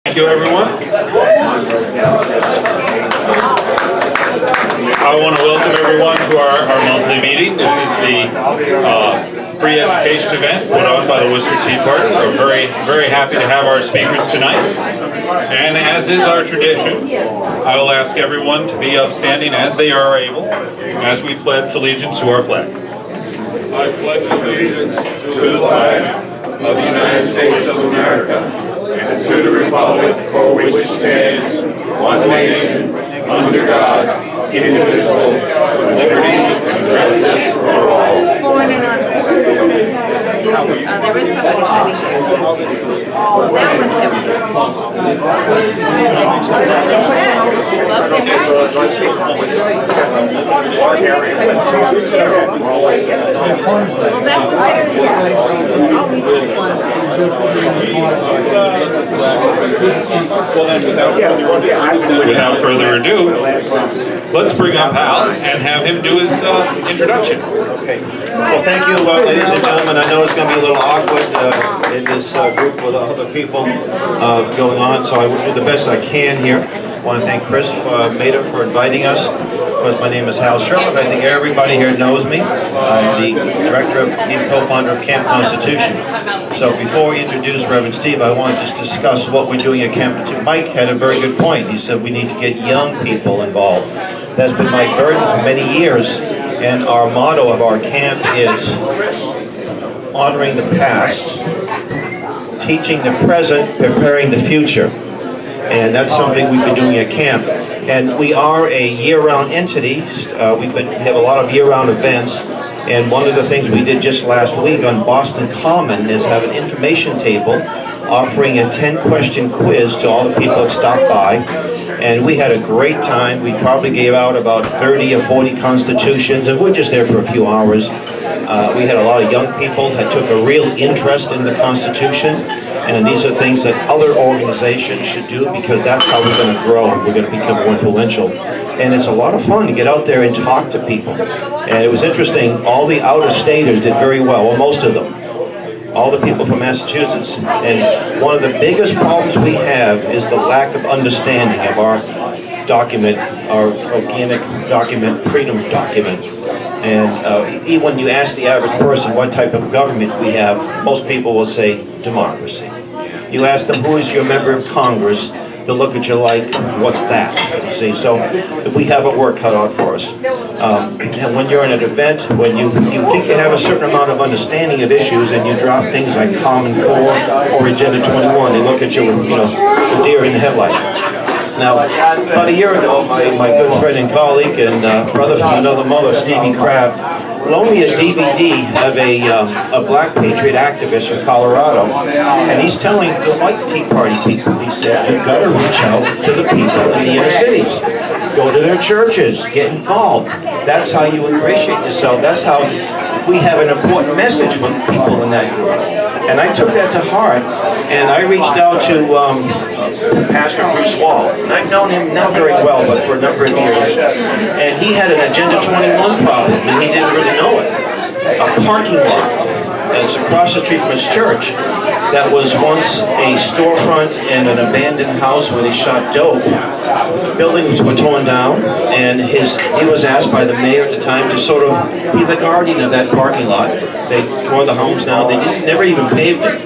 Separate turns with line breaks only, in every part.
Thank you, everyone. I want to welcome everyone to our monthly meeting. This is the free education event put on by the Worcester Tea Party. We're very happy to have our speakers tonight. And as is our tradition, I will ask everyone to be upstanding as they are able as we pledge allegiance to our flag.
I pledge allegiance to the flag of the United States of America and to the republic for which it stands, one nation, under God, indivisible, with liberty and justice for all.
There is somebody sitting here. That one's empty. Love to have you. Well, that one's empty. I'll be doing one.
Without further ado, let's bring up Hal and have him do his introduction.
Okay. Well, thank you, ladies and gentlemen. I know it's going to be a little awkward in this group with other people going on, so I will do the best I can here. I want to thank Chris Mader for inviting us. Of course, my name is Hal Sherlock. I think everybody here knows me. I'm the director and co-founder of Camp Constitution. So before we introduce Reverend Steve, I want to just discuss what we're doing at Camp Constitution. Mike had a very good point. He said we need to get young people involved. That's been my burden for many years. And our motto of our camp is honoring the past, teaching the present, preparing the future. And that's something we've been doing at camp. And we are a year-round entity. We have a lot of year-round events. And one of the things we did just last week on Boston Common is have an information table offering a 10-question quiz to all the people that stopped by. And we had a great time. We probably gave out about 30 or 40 constitutions, and we're just there for a few hours. We had a lot of young people that took a real interest in the Constitution, and these are things that other organizations should do because that's how we're going to grow. We're going to become more influential. And it's a lot of fun to get out there and talk to people. And it was interesting, all the out-of-staters did very well most of them. All the people from Massachusetts. And one of the biggest problems we have is the lack of understanding of our document, our organic document, freedom document. And even when you ask the average person what type of government we have, most people will say democracy. You ask them who is your member of Congress, they'll look at you like, what's that? You see, so we have a work cut out for us. And when you're in an event, when you think you have a certain amount of understanding of issues and you drop things like Common Core or Agenda 21, they look at you with, a deer in the headlight. Now, about a year ago, my good friend and colleague and brother from another mother, Stevie Crabb, loaned me a DVD of a black patriot activist from Colorado, and he's telling the white Tea Party people, he says, you've got to reach out to the people in the inner cities. Go to their churches, get involved. That's how you ingratiate yourself. That's how we have an important message for people in that group. And I took that to heart, and I reached out to Pastor Bruce Wall. And I've known him not very well, but for a number of years. And he had an Agenda 21 problem, and he didn't really know it. A parking lot that's across the street from his church that was once a storefront and an abandoned house where they shot dope. Buildings were torn down, and he was asked by the mayor at the time to sort of be the guardian of that parking lot. They tore the homes down. They never even paved it.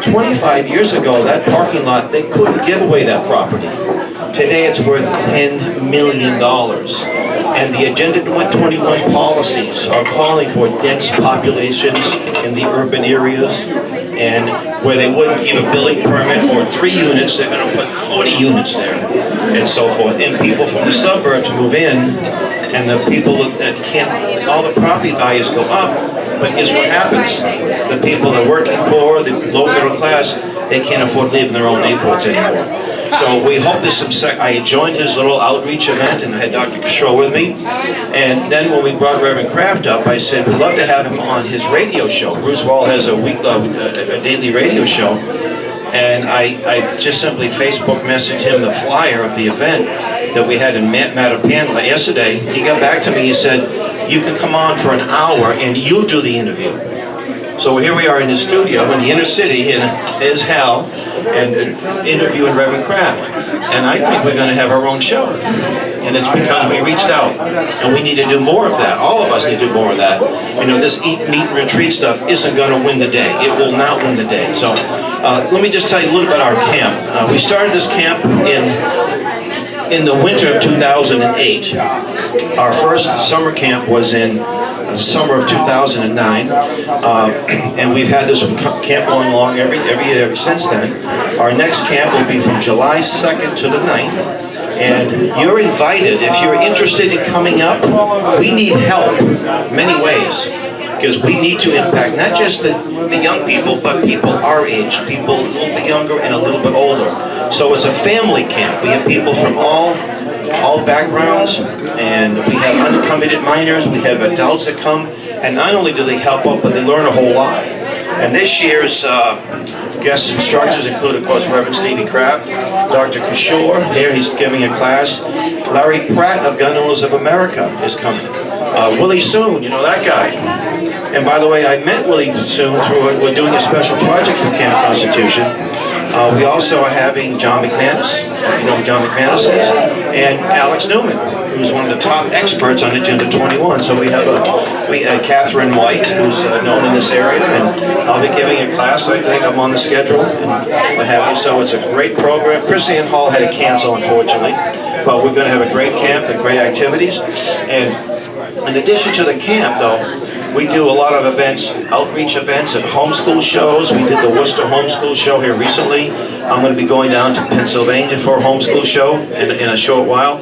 25 years ago, that parking lot, they couldn't give away that property. Today it's worth $10 million. And the Agenda 21 policies are calling for dense populations in the urban areas, and where they wouldn't give a building permit for 3 units, they're going to put 40 units there, and so forth. And people from the suburbs move in, and the people that can't, all the property values go up. But guess what happens? The people, the working poor, the low middle class, they can't afford to live in their own neighborhoods anymore. So we hope this, I joined his little outreach event, and I had Dr. Kishore with me. And then when we brought Reverend Kraft up, I said, we'd love to have him on his radio show. Bruce Wall has a daily radio show. And I just simply Facebook messaged him the flyer of the event that we had in Mattapan yesterday. He got back to me, he said, you can come on for an hour and you do the interview. So here we are in the studio in the inner city, and there's Hal, and interviewing Reverend Kraft. And I think we're going to have our own show. And it's because we reached out, and we need to do more of that. All of us need to do more of that. You know, this eat, meet, and retreat stuff isn't going to win the day. It will not win the day. So let me just tell you a little bit about our camp. We started this camp in the winter of 2008. Our first summer camp was in the summer of 2009, and we've had this camp going along every year since then. Our next camp will be from July 2nd to the 9th. And you're invited, if you're interested in coming up. We need help many ways, because we need to impact not just the young people, but people our age, people a little bit younger and a little bit older. So it's a family camp. We have people from all backgrounds, and we have uncommitted minors, we have adults that come, and not only do they help out, but they learn a whole lot. And this year's guest instructors include, of course, Reverend Stevie Kraft, Dr. Kishore, here he's giving a class. Larry Pratt of Gun Owners of America is coming. Willie Soon, you know that guy. And by the way, I met Willie Soon through, we're doing a special project for Camp Constitution. We also are having John McManus, if you know who John McManus is, and Alex Newman, who's one of the top experts on Agenda 21. So we have Catherine White, who's known in this area, and I'll be giving a class. I think I'm on the schedule and what have you. So it's a great program. Chris Ann Hall had to cancel, unfortunately, but we're going to have a great camp and great activities. And in addition to the camp, though, we do a lot of events, outreach events and homeschool shows. We did the Worcester homeschool show here recently. I'm going to be going down to Pennsylvania for a homeschool show in a short while.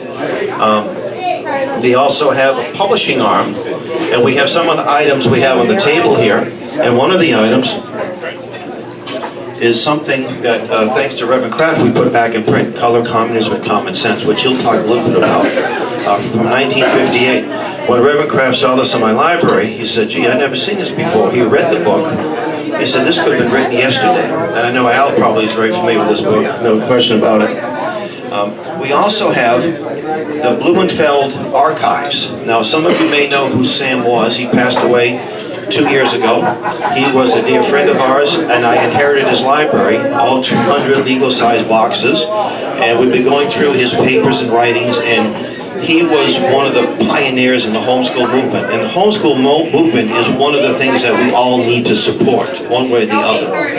We also have a publishing arm, and we have some of the items we have on the table here. And one of the items is something that, thanks to Reverend Kraft, we put back in print, Color, Communism, and Common Sense, which he'll talk a little bit about, from 1958. When Reverend Kraft saw this in my library, he said, gee, I've never seen this before. He read the book. He said, this could have been written yesterday. And I know Al probably is very familiar with this book, no question about it. We also have the Blumenfeld Archives. Now, some of you may know who Sam was. He passed away 2 years ago. He was a dear friend of ours, and I inherited his library, all 200 legal-sized boxes, and we've been going through his papers and writings, and he was one of the pioneers in the homeschool movement. And the homeschool movement is one of the things that we all need to support, one way or the other.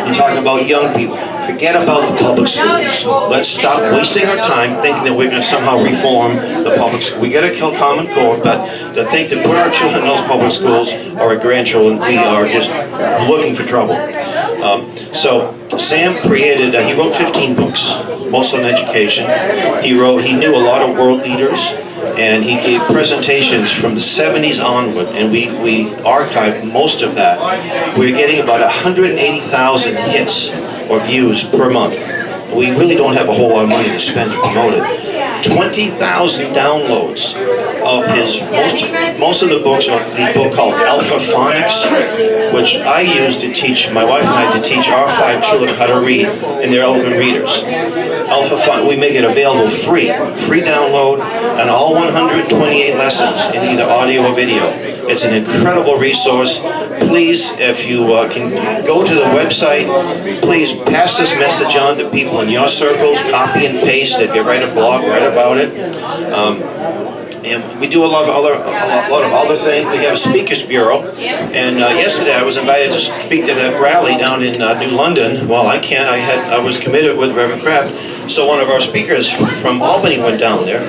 You talk about young people. Forget about the public schools. Let's stop wasting our time thinking that we're going to somehow reform the public school. We got to kill Common Core, but to think to put our children in those public schools or our grandchildren, we are just looking for trouble. So Sam created, he wrote 15 books, most on education. He knew a lot of world leaders, and he gave presentations from the 70s onward, and we archived most of that. We're getting about 180,000 hits or views per month. We really don't have a whole lot of money to spend to promote it. 20,000 downloads of his, most of the books are the book called Alpha Phonics, which I use to teach, my wife and I, to teach our 5 children how to read, and they're all good readers. Alpha Phonics, we make it available free download, and all 128 lessons in either audio or video. It's an incredible resource. Please, if you can go to the website, please pass this message on to people in your circles, copy and paste. If you write a blog, write about it. And we do a lot of other things. We have a speakers bureau, and yesterday I was invited to speak to that rally down in New London. Well, I can't. I was committed with Reverend Kraft, so one of our speakers from Albany went down there,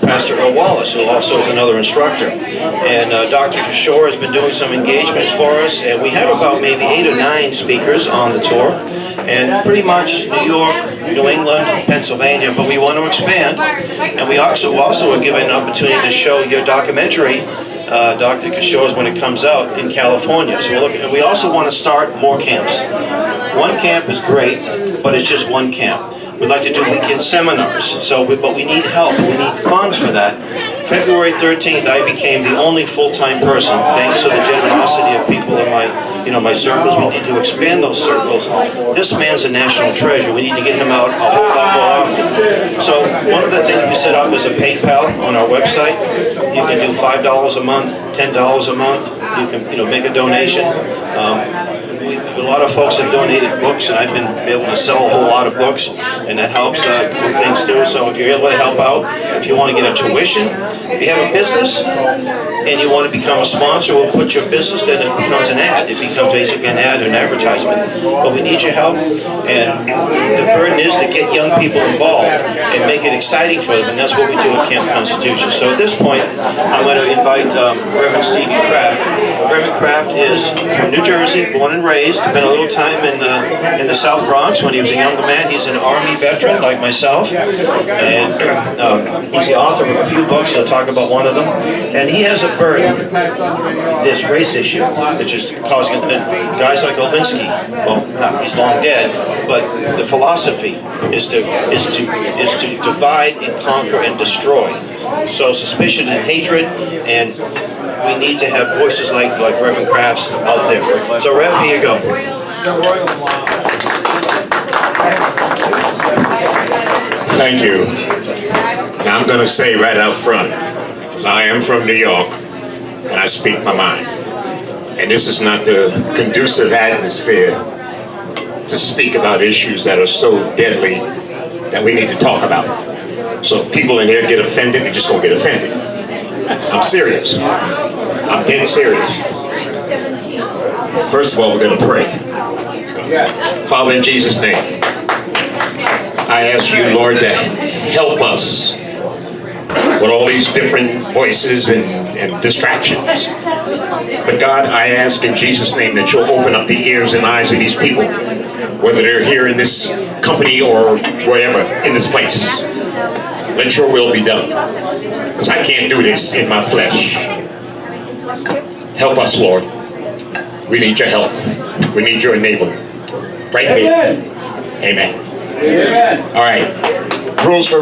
Pastor Earl Wallace, who also is another instructor. And Dr. Kishore has been doing some engagements for us, and we have about maybe 8 or 9 speakers on the tour, and pretty much New York, New England, Pennsylvania, but we want to expand. And we also are given an opportunity to show your documentary, Dr. Kishore's, when it comes out in California. So we also want to start more camps. One camp is great, but it's just one camp. We'd like to do weekend seminars, but we need help. We need funds for that. February 13th, I became the only full-time person, thanks to the generosity of people in my circles. We need to expand those circles. This man's a national treasure. We need to get him out a whole lot more often. So one of the things we set up is a PayPal on our website. You can do $5 a month, $10 a month. you can, make a donation. A lot of folks have donated books, and I've been able to sell a whole lot of books, and that helps with things too. So if you're able to help out, if you want to get a tuition, if you have a business and you want to become a sponsor, we'll put your business, then it becomes an ad. It becomes basically an ad or an advertisement. But we need your help, and the burden is to get young people involved and make it exciting for them, and that's what we do at Camp Constitution. So at this point, I'm going to invite Reverend Stevie Kraft. Reverend Kraft is from New Jersey, born and raised, spent a little time in the South Bronx when he was a younger man. He's an Army veteran like myself, and he's the author of a few books. I'll talk about one of them. And he has a burden, this race issue, which is causing guys like Olinsky. Well, he's long dead, but the philosophy is to divide and conquer and destroy. So suspicion and hatred, and we need to have voices like Reverend Kraft's out there. So Rev, here you go.
Thank you. Now I'm going to say right out front, I am from New York, and I speak my mind. And this is not the conducive atmosphere to speak about issues that are so deadly that we need to talk about. So if people in here get offended, they're just going to get offended. I'm serious. I'm dead serious. First of all, we're going to pray. Father, in Jesus' name, I ask you, Lord, to help us with all these different voices and distractions. But God, I ask in Jesus' name that you'll open up the ears and eyes of these people, whether they're here in this company or wherever in this place. Let your will be done, because I can't do this in my flesh. Help us, Lord. We need your help. We need your enablement. Right here. Amen. Amen. All right. Rules for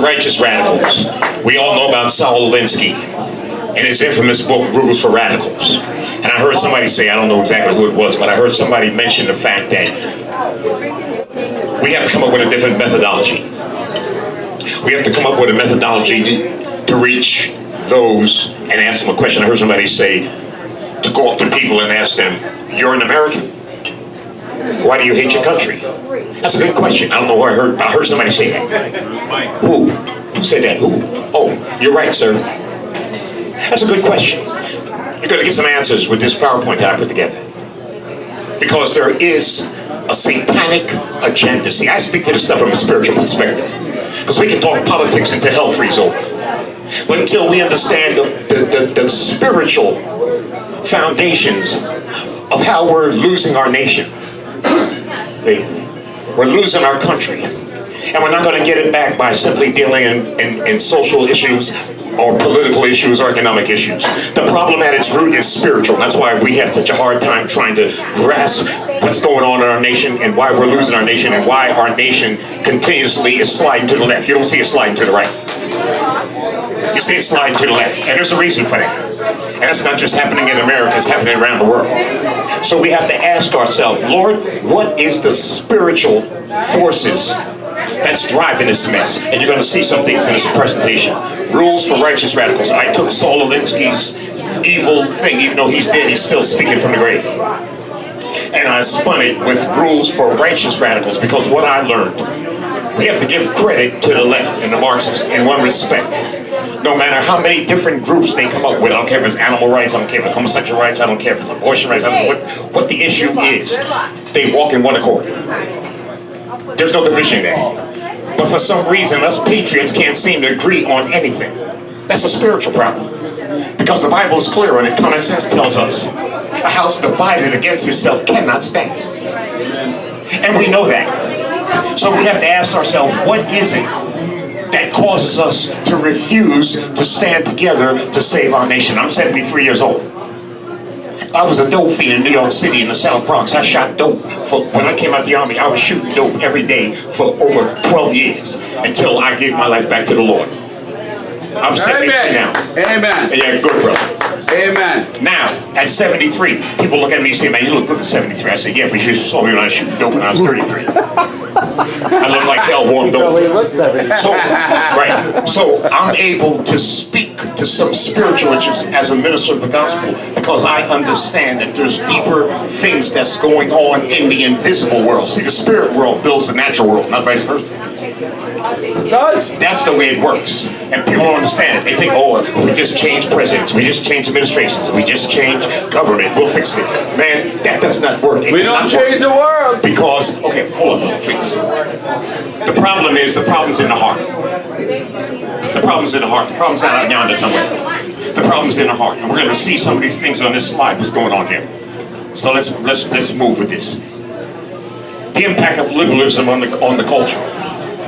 righteous radicals. We all know about Saul Alinsky and his infamous book, Rules for Radicals. And I heard somebody say, I don't know exactly who it was, but I heard somebody mention the fact that we have to come up with a different methodology. We have to come up with a methodology to reach those and ask them a question. I heard somebody say, to go up to people and ask them, you're an American? Why do you hate your country? That's a good question. I don't know who I heard somebody say that. Who? Who said that? Who? Oh, you're right, sir. That's a good question. You're going to get some answers with this PowerPoint that I put together. Because there is a satanic agenda. See, I speak to this stuff from a spiritual perspective. Because we can talk politics until hell freezes over. But until we understand the spiritual foundations of how we're losing our nation, we're losing our country, and we're not going to get it back by simply dealing in social issues or political issues or economic issues. The problem at its root is spiritual. That's why we have such a hard time trying to grasp what's going on in our nation and why we're losing our nation and why our nation continuously is sliding to the left. You don't see it sliding to the right. You see it sliding to the left, and there's a reason for that. And it's not just happening in America, it's happening around the world. So we have to ask ourselves, Lord, what is the spiritual forces that's driving this mess? And you're going to see some things in this presentation. Rules for righteous radicals. I took Saul Alinsky's evil thing, even though he's dead, he's still speaking from the grave. And I spun it with rules for righteous radicals, because what I learned, we have to give credit to the left and the Marxists in one respect. No matter how many different groups they come up with, I don't care if it's animal rights, I don't care if it's homosexual rights, I don't care if it's abortion rights, I don't know what the issue is. They walk in one accord. There's no division there. But for some reason, us patriots can't seem to agree on anything. That's a spiritual problem. Because the Bible is clear, and common sense tells us a house divided against itself cannot stand. And we know that. So we have to ask ourselves, what is it that causes us to refuse to stand together to save our nation? I'm 73 years old. I was a dope fiend in New York City in the South Bronx. I shot dope. When I came out the Army, I was shooting dope every day for over 12 years until I gave my life back to the Lord. I'm 73 now.
Amen.
Yeah, good brother. Amen.
Now, at 73, people look at me and say, man, you look good for 73. I say, yeah, but you saw me when I was shooting dope when I was 33. I look like hell warmed over. So, right. So I'm able to speak to some spiritual issues as a minister of the gospel because I understand that there's deeper things that's going on in the invisible world. See, the spirit world builds the natural world, not vice versa. That's the way it works. And people don't understand it. They think, oh, if we just change presidents, we just change administrations, if we just change government, we'll fix it. Man, that does not work.
We don't change the world.
Because, okay, hold on, please. The problem is, the problem's in the heart. The problem's in the heart. The problem's not out yonder somewhere. The problem's in the heart. And we're going to see some of these things on this slide, what's going on here. So let's move with this. The impact of liberalism on the culture.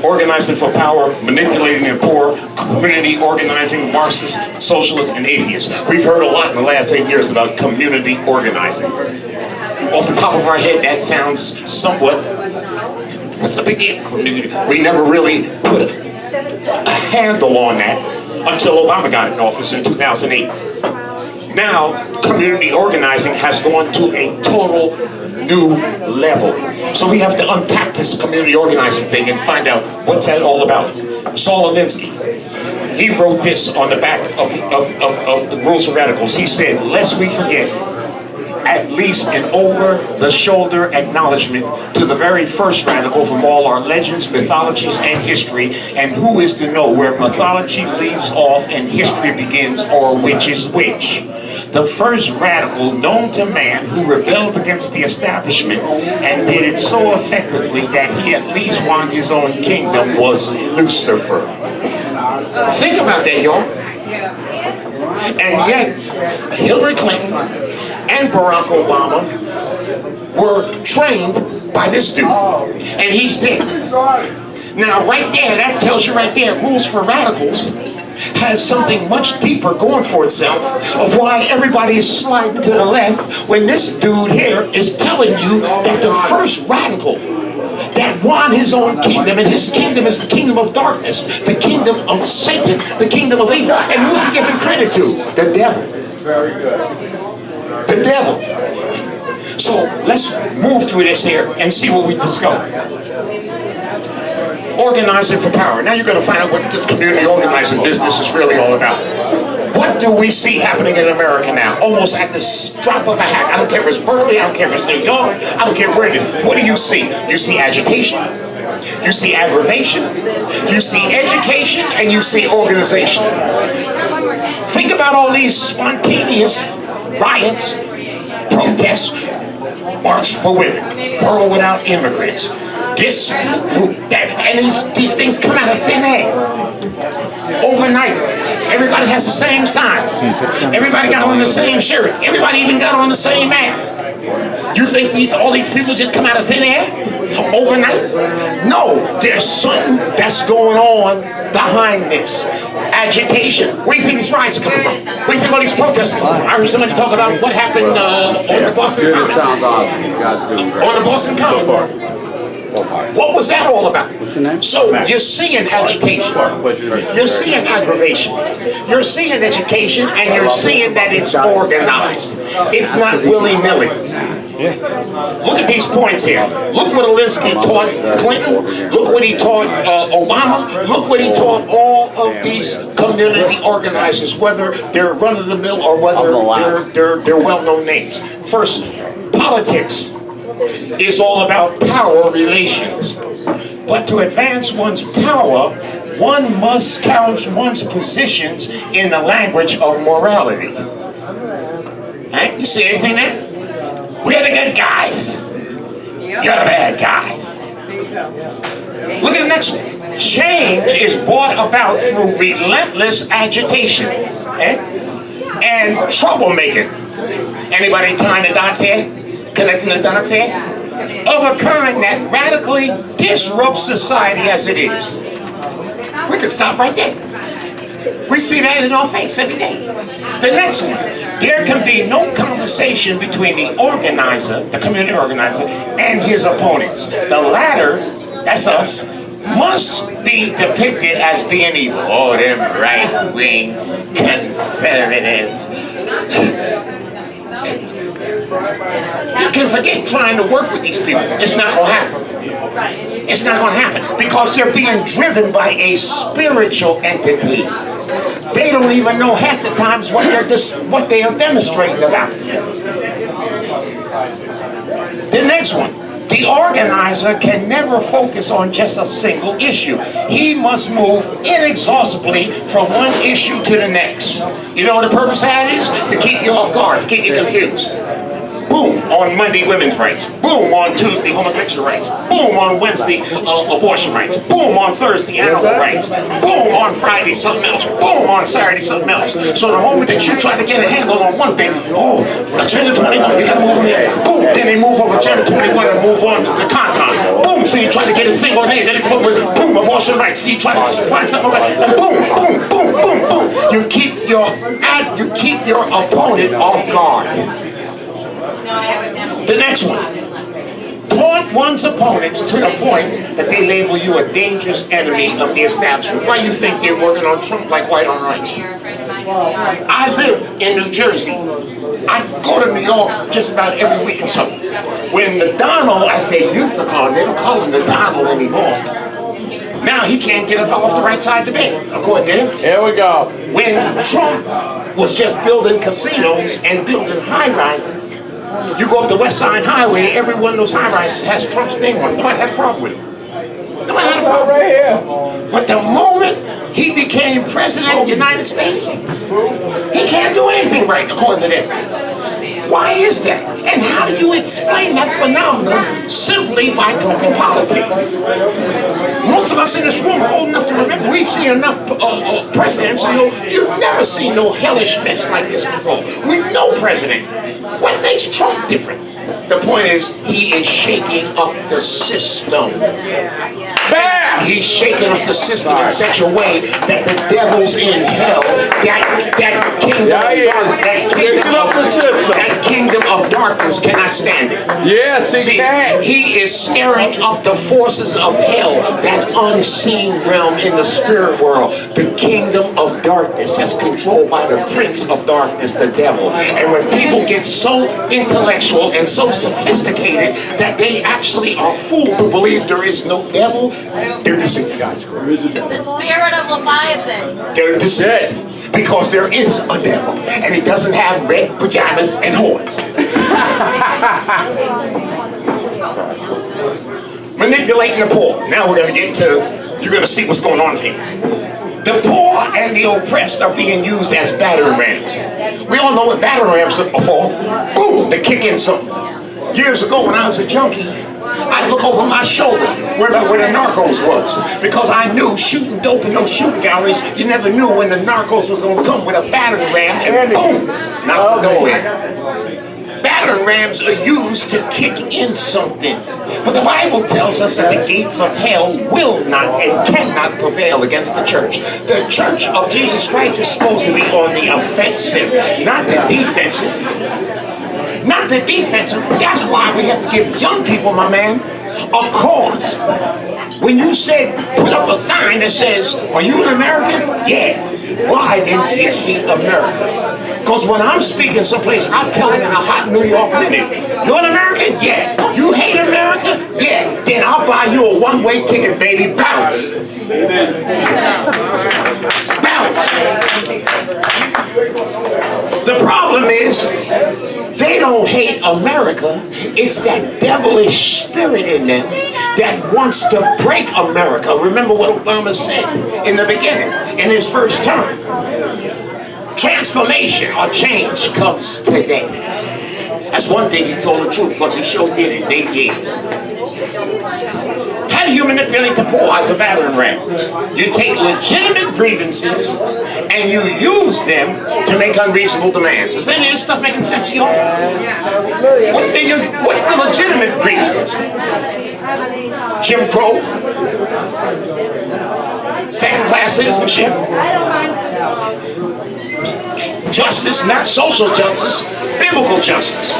Organizing for power, manipulating the poor, community organizing, Marxists, socialists, and atheists. We've heard a lot in the last 8 years about community organizing. Off the top of our head, that sounds somewhat, what's the big deal? We never really put a handle on that until Obama got in office in 2008. Now, community organizing has gone to a total new level. So we have to unpack this community organizing thing and find out what's that all about. Saul Alinsky, he wrote this on the back of the Rules for Radicals. He said, lest we forget, at least an over-the-shoulder acknowledgement to the very first radical from all our legends, mythologies, and history, and who is to know where mythology leaves off and history begins, or which is which. The first radical known to man who rebelled against the establishment and did it so effectively that he at least won his own kingdom was Lucifer. Think about that, y'all. And yet, Hillary Clinton and Barack Obama were trained by this dude, and he's dead. Now, right there, that tells you right there, Rules for Radicals has something much deeper going for itself of why everybody is sliding to the left when this dude here is telling you that the first radical that won his own kingdom, and his kingdom is the kingdom of darkness, the kingdom of Satan, the kingdom of evil. And who's he giving credit to? The devil.
Very good.
The devil. So let's move through this here and see what we discover. Organizing for power. Now you're going to find out what this community organizing business is really all about. What do we see happening in America now? Almost at the drop of a hat. I don't care if it's Berkeley, I don't care if it's New York, I don't care where it is. What do you see? You see agitation, you see aggravation, you see education, and you see organization. Think about all these spontaneous riots, protests, March for Women, World Without Immigrants, this group, that, and these things come out of thin air. Overnight, everybody has the same sign. Everybody got on the same shirt. Everybody even got on the same mask. You think all these people just come out of thin air overnight? No, there's something that's going on behind this. Agitation. Where do you think these riots are coming from? Where do you think all these protests are coming from? I heard somebody talk about what happened on the Boston Common.
Sounds awesome. You guys are doing great.
On the Boston Common. What was that all about?
What's your name?
So you're seeing agitation, you're seeing aggravation, you're seeing education, and you're seeing that it's organized. It's not willy-nilly. Look at these points here. Look what Alinsky taught Clinton. Look what he taught Obama. Look what he taught all of these community organizers, whether they're run-of-the-mill or whether they're well-known names. First, politics is all about power relations. But to advance one's power, one must couch one's positions in the language of morality. Right? You see anything there? We're the good guys. You're the bad guys. Look at the next one. Change is brought about through relentless agitation and troublemaking. Anybody tying the dots here? Connecting the dots here? Of a kind that radically disrupts society as it is. We could stop right there. We see that in our face every day. The next one, there can be no conversation between the organizer, the community organizer, and his opponents. The latter, that's us, must be depicted as being evil. Oh, them right-wing, conservative, You can forget trying to work with these people. It's not going to happen. It's not going to happen because they're being driven by a spiritual entity. They don't even know half the times what they are demonstrating about. The next one. The organizer can never focus on just a single issue. He must move inexhaustibly from one issue to the next. You know what the purpose of that is? To keep you off guard, to keep you confused. Boom, on Monday, women's rights. Boom, on Tuesday, homosexual rights. Boom, on Wednesday, abortion rights. Boom, on Thursday, animal rights. Boom, on Friday, something else. Boom, on Saturday, something else. So the moment that you try to get a handle on one thing, oh, Agenda 21, we gotta move on here. Boom, then they move over Agenda 21 and move on to the Con. Boom, so you try to get a thing on there, then they come up with, boom, abortion rights. So you try to find something like that, and boom, boom, boom, boom, boom. You keep your opponent off guard. The next one. Taunt one's opponents to the point that they label you a dangerous enemy of the establishment. Why you think they're working on Trump like white on rice? I live in New Jersey. I go to New York just about every week or so. When the Donald, as they used to call him, they don't call him the Donald anymore. Now he can't get up off the right side of the bed, according to him.
Here we go.
When Trump was just building casinos and building high-rises, you go up the West Side Highway, every one of those high-rises has Trump's name on it. Nobody had a problem with it. Nobody had a problem.
Right here.
But the moment he became president of the United States, he can't do anything right, according to them. Why is that? And how do you explain that phenomenon simply by talking politics? Most of us in this room are old enough to remember we've seen enough presidents to know you've never seen no hellish mess like this before. With no president. What makes Trump different? The point is, he is shaking up the system.
Bam!
He's shaking up the system in such a way that the devil's in hell. That kingdom of darkness cannot stand it.
Yes, he can.
He is stirring up the forces of hell, that unseen realm in the spirit world, the kingdom of darkness that's controlled by the prince of darkness, the devil. And when people get so intellectual and so sophisticated that they actually are fooled to believe there is no devil, they're deceived.
The spirit of Leviathan.
They're deceived. Because there is a devil, and he doesn't have red pajamas and horns. Manipulating the poor. Now we're going to get into, you're going to see what's going on here. The poor and the oppressed are being used as battering rams. We all know what battering rams are for. Boom, they kick in something. Years ago when I was a junkie, I'd look over my shoulder where the narcos was, because I knew shooting dope in those shooting galleries, you never knew when the narcos was going to come with a battering ram and boom, knock the door in. Battering rams are used to kick in something. But the Bible tells us that the gates of hell will not and cannot prevail against the church. The church of Jesus Christ is supposed to be on the offensive, not the defensive. Not the defensive. That's why we have to give young people, my man, a cause. When you said, put up a sign that says, are you an American? Yeah. Why didn't you hate America? Because when I'm speaking someplace, I'll tell them in a hot New York minute, you're an American? Yeah. You hate America? Yeah. Then I'll buy you a one-way ticket, baby. Bounce. Bounce. The problem is, they don't hate America. It's that devilish spirit in them that wants to break America. Remember what Obama said in the beginning, in his first term. Transformation or change comes today. That's one thing he told the truth, because he sure did it in 8 years. How do you manipulate the poor as a battering ram? You take legitimate grievances and you use them to make unreasonable demands. Is any of this stuff making sense to you all? What's the legitimate grievances? Jim Crow? Second-class citizenship? Justice, not social justice, biblical justice.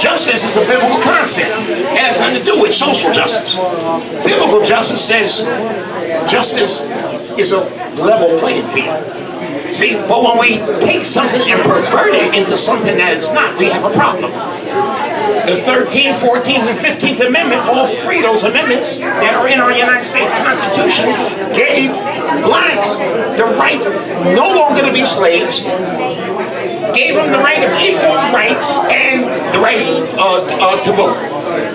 Justice is a biblical concept. It has nothing to do with social justice. Biblical justice says justice is a level playing field. See, but when we take something and pervert it into something that it's not, we have a problem. The 13th, 14th, and 15th Amendment, all three of those amendments that are in our United States Constitution, gave blacks the right no longer to be slaves, gave them the right of equal rights and the right to vote.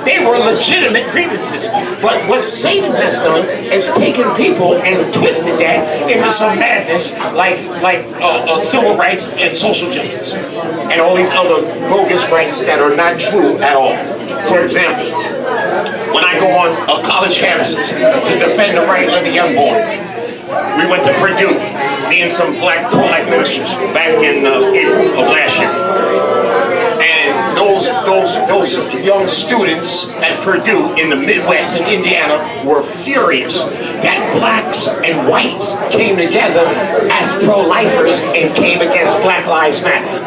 They were legitimate grievances. But what Satan has done is taken people and twisted that into some madness like civil rights and social justice and all these other bogus rights that are not true at all. For example, when I go on college campuses to defend the right of the unborn, we went to Purdue, me and some black pro-life ministers back in April of last year. And those young students at Purdue in the Midwest in Indiana were furious that blacks and whites came together as pro-lifers and came against Black Lives Matter.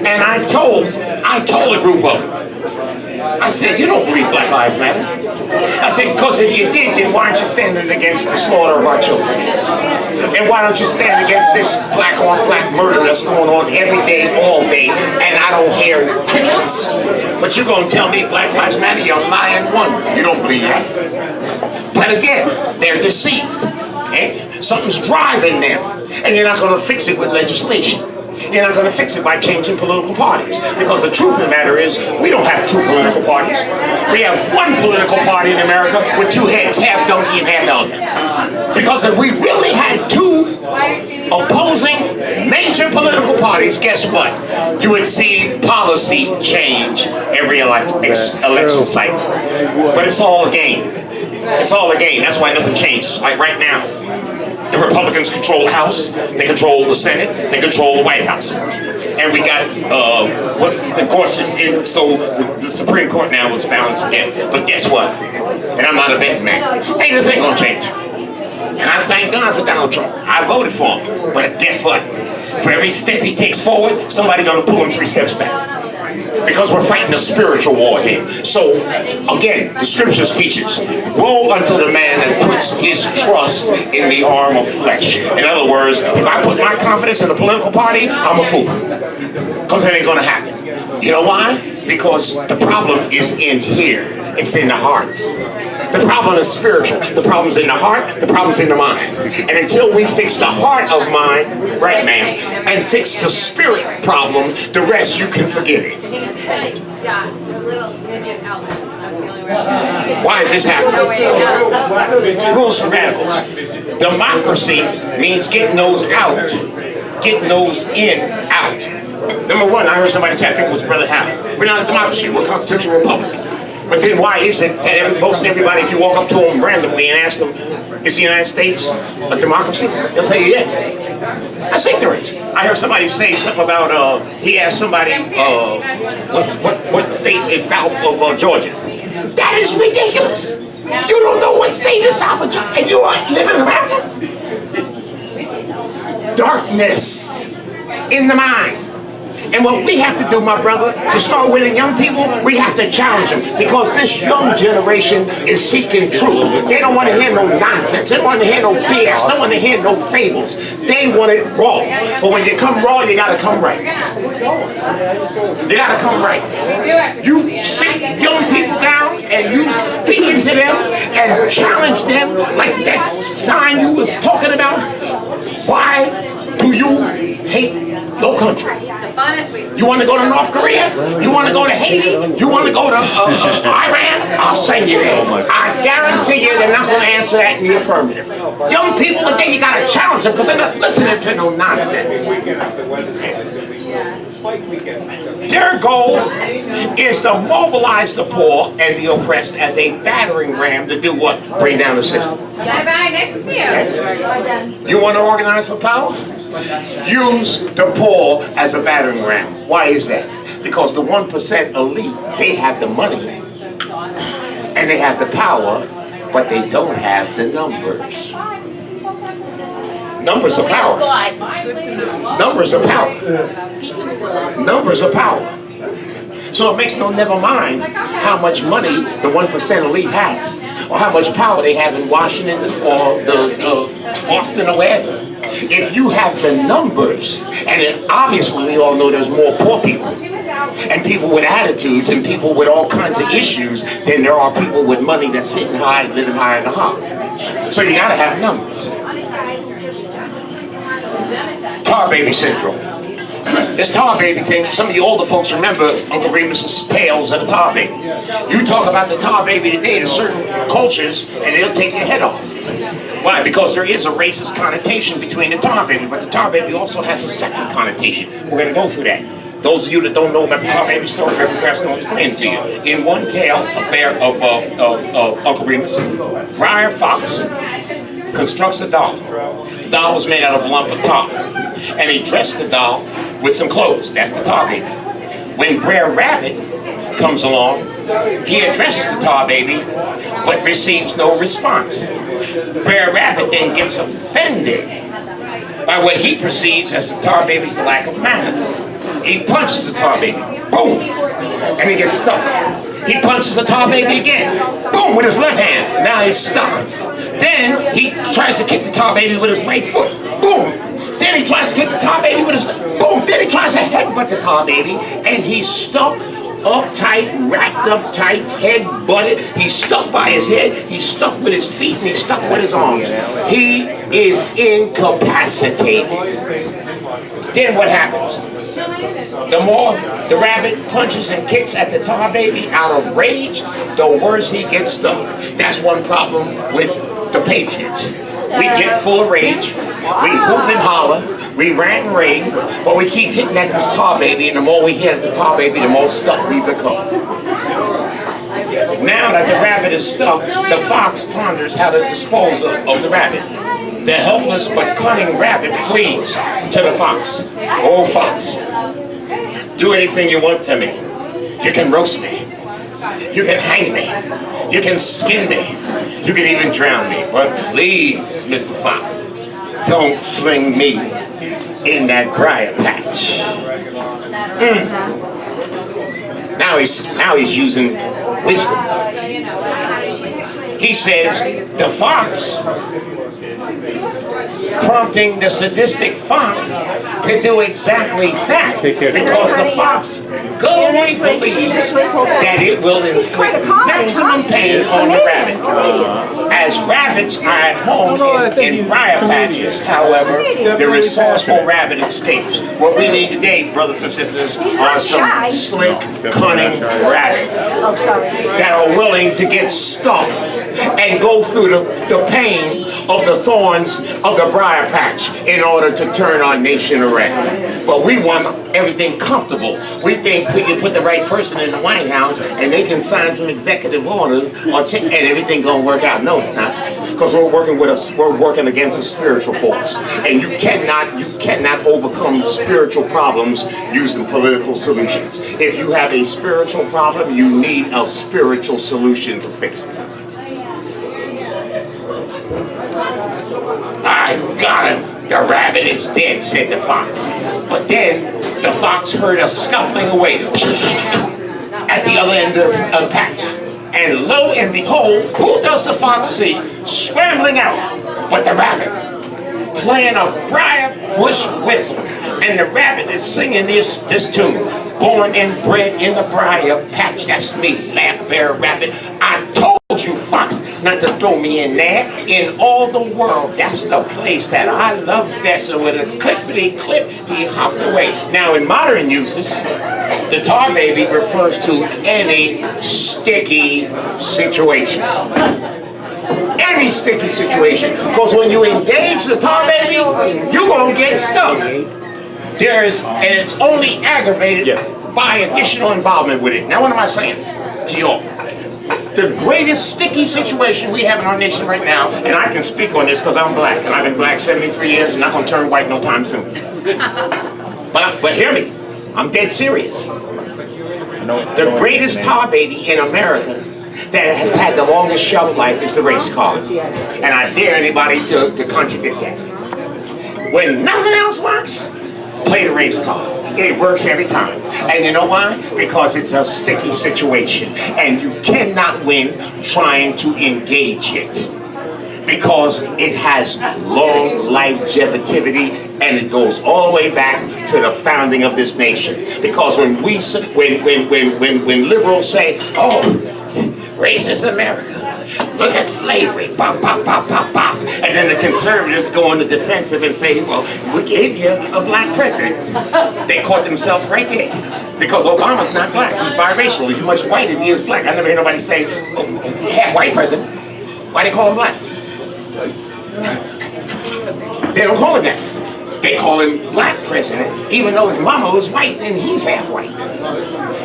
And I told a group of them, I said, you don't believe Black Lives Matter. I said, because if you did, then why aren't you standing against the slaughter of our children? And why don't you stand against this black on black murder that's going on every day, all day, and I don't hear crickets? But you're going to tell me Black Lives Matter, you're lying wonder. You don't believe that. But again, they're deceived. Okay? Something's driving them, and you're not going to fix it with legislation. You're not going to fix it by changing political parties. Because the truth of the matter is, we don't have two political parties. We have one political party in America with two heads, half donkey and half elephant. Because if we really had two opposing major political parties, guess what? You would see policy change every election cycle. But it's all a game. It's all a game. That's why nothing changes. Like right now, the Republicans control the House, they control the Senate, they control the White House. And we got, Gorsuch in, so the Supreme Court now is balanced again. But guess what? And I'm not a betting man. Ain't a thing gonna change. And I thank God for Donald Trump. I voted for him. But guess what? For every step he takes forward, somebody's gonna pull him 3 steps back. Because we're fighting a spiritual war here. So, again, the scriptures teach us, woe unto the man that puts his trust in the arm of flesh. In other words, if I put my confidence in a political party, I'm a fool. Because it ain't going to happen. You know why? Because the problem is in here. It's in the heart. The problem is spiritual. The problem's in the heart. The problem's in the mind. And until we fix the heart of mine, right, ma'am, and fix the spirit problem, the rest you can forget it. Why is this happening? Rules for radicals. Democracy means getting those out. Getting those in, out. Number one, I heard somebody say, I think it was Brother Howard, we're not a democracy, we're a constitutional republic. But then why is it that most everybody, if you walk up to them randomly and ask them, is the United States a democracy? They'll say, yeah. That's ignorance. I heard somebody say something about, he asked somebody, what state is south of Georgia? That is ridiculous. You don't know what state is south of Georgia, and you live in America? Darkness in the mind. And what we have to do, my brother, to start winning young people, we have to challenge them. Because this young generation is seeking truth. They don't want to hear no nonsense. They don't want to hear no BS. They don't want to hear no fables. They want it raw. But when you come raw, you got to come right. You got to come right. You sit young people down and you speaking to them and challenge them like that sign you was talking about. Why do you hate your country? You want to go to North Korea? You want to go to Haiti? You want to go to Iran? I'll send you there. I guarantee you they're not going to answer that in the affirmative. Young people today, you got to challenge them because they're not listening to no nonsense. Their goal is to mobilize the poor and the oppressed as a battering ram to do what? Bring down the system. You want to organize for power? Use the poor as a battering ram. Why is that? Because the 1% elite, they have the money and they have the power, but they don't have the numbers. Numbers are power. Numbers are power. Numbers are power. So it makes no never mind how much money the 1% elite has, or how much power they have in Washington or Boston or wherever. If you have the numbers, and obviously we all know there's more poor people, and people with attitudes, and people with all kinds of issues, than there are people with money that's sitting high and living high in the hog. So you gotta have numbers. Tar baby syndrome. This tar baby thing, some of you older folks remember Uncle Remus's tales of the tar baby. You talk about the tar baby today to certain cultures and they'll take your head off. Why? Because there is a racist connotation between the tar baby, but the tar baby also has a second connotation. We're going to go through that. Those of you that don't know about the tar baby story, Reverend Kraft's going to explain it to you. In one tale of Uncle Remus, Briar Fox constructs a doll. The doll was made out of a lump of tar, and he dressed the doll with some clothes. That's the tar baby. When Brer Rabbit comes along, he addresses the tar baby, but receives no response. Brer Rabbit then gets offended by what he perceives as the tar baby's lack of manners. He punches the tar baby, boom, and he gets stuck. He punches the tar baby again, boom, with his left hand. Now he's stuck. Then he tries to kick the tar baby with his right foot, boom. Then he tries to kick the tar baby with his, boom. Then he tries to headbutt the tar baby, and he's stuck up tight, wrapped up tight, head butted. He's stuck by his head, he's stuck with his feet, and he's stuck with his arms. He is incapacitated. Then what happens? The more the rabbit punches and kicks at the tar baby out of rage, the worse he gets stuck. That's one problem with the Patriots. We get full of rage, we hoop and holler, we rant and rave, but we keep hitting at this tar baby, and the more we hit at the tar baby, the more stuck we become. Now that the rabbit is stuck, the fox ponders how to dispose of the rabbit. The helpless but cunning rabbit pleads to the fox. Oh, fox, do anything you want to me. You can roast me. You can hang me. You can skin me. You can even drown me. But please, Mr. Fox, don't fling me in that briar patch. Now he's using wisdom. He says, the fox, prompting the sadistic fox to do exactly that, because the fox gullibly believes that it will inflict maximum pain on the rabbit. As rabbits are at home in briar patches, however, the resourceful rabbit escapes. What we need today, brothers and sisters, are some slick, cunning rabbits that are willing to get stuck and go through the pain of the thorns of the briar patch in order to turn our nation around. But we want everything comfortable. We think we can put the right person in the White House and they can sign some executive orders and everything gonna work out. No, it's not. Because we're working against a spiritual force. And you cannot overcome spiritual problems using political solutions. If you have a spiritual problem, you need a spiritual solution to fix it. I got him. The rabbit is dead, said the fox. But then the fox heard a scuffling away at the other end of the patch. And lo and behold, who does the fox see scrambling out but the rabbit, playing a briar bush whistle. And the rabbit is singing this tune. Born and bred in the briar patch, that's me, laughed Bear Rabbit. I told you, fox, not to throw me in there. In all the world, that's the place that I love best. And with a clippity-clip, he hopped away. Now, in modern uses, the tar baby refers to any sticky situation. Any sticky situation. Because when you engage the tar baby, you're going to get stuck. And it's only aggravated by additional involvement with it. Now, what am I saying to you all? The greatest sticky situation we have in our nation right now, and I can speak on this because I'm black, and I've been black 73 years, and not going to turn white no time soon. But hear me, I'm dead serious. The greatest tar baby in America that has had the longest shelf life is the race car. And I dare anybody to contradict that. When nothing else works, play the race car. It works every time. And you know why? Because it's a sticky situation. And you cannot win trying to engage it. because it has long longevity, and it goes all the way back to the founding of this nation. Because when liberals say, "Oh, racist America, look at slavery, pop, pop, pop, pop, pop," and then the conservatives go on the defensive and say, "Well, we gave you a black president," they caught themselves right there. Because Obama's not black, he's biracial, he's as much white as he is black. I never hear nobody say, "Oh, half white president." Why they call him black? They don't call him that. They call him black president, even though his mama was white and he's half white.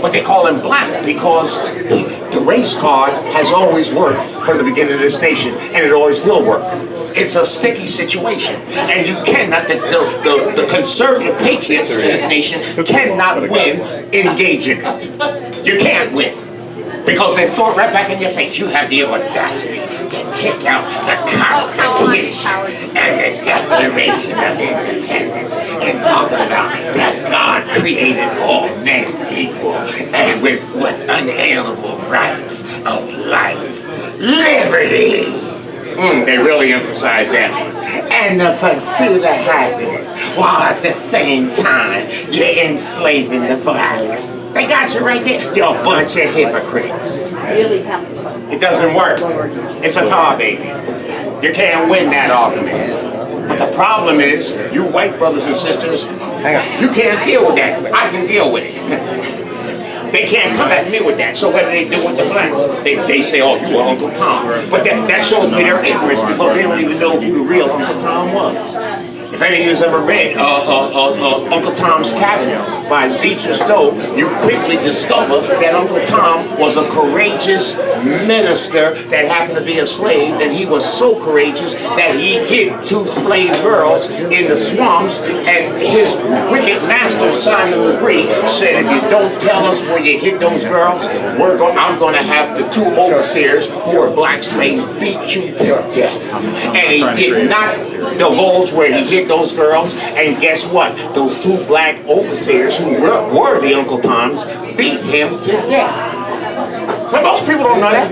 But they call him black because the race card has always worked from the beginning of this nation, and it always will work. It's a sticky situation, and you cannot, the conservative patriots in this nation cannot win engaging it. You can't win. Because they throw it right back in your face. You have the audacity to take out the Constitution and the Declaration of Independence and talking about that God created all men equal and with unalienable rights of life, liberty. They really emphasize that. And the pursuit of happiness, while at the same time you're enslaving the blacks. They got you right there. You're a bunch of hypocrites. It doesn't work. It's a tar baby. You can't win that argument. But the problem is, you white brothers and sisters, you can't deal with that. I can deal with it. They can't come at me with that. So what do they do with the blacks? They say, "Oh, you are Uncle Tom." But that shows me their ignorance, because they don't even know who the real Uncle Tom was. If any of you have ever read Uncle Tom's Cabin by Beecher Stowe, you quickly discover that Uncle Tom was a courageous minister that happened to be a slave, and he was so courageous that he hid 2 slave girls in the swamps, and his wicked master, Simon Legree, said, "If you don't tell us where you hid those girls, I'm going to have the 2 overseers who are black slaves beat you to death." And he did not divulge where he hid those girls, and guess what? Those 2 black overseers who were the Uncle Toms beat him to death. But most people don't know that.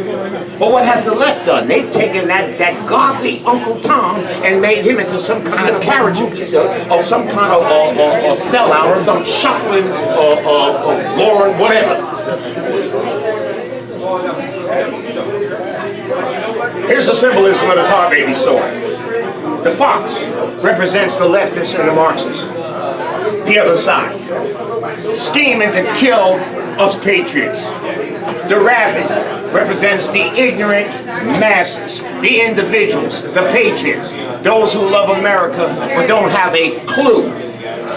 But what has the left done? They've taken that godly Uncle Tom and made him into some kind of caricature of some kind of a sellout, some shuffling, Lauren, whatever. Here's the symbolism of the Tar Baby story. The fox represents the leftists and the Marxists. The other side, scheming to kill us patriots. The rabbit represents the ignorant masses, the individuals, the patriots, those who love America but don't have a clue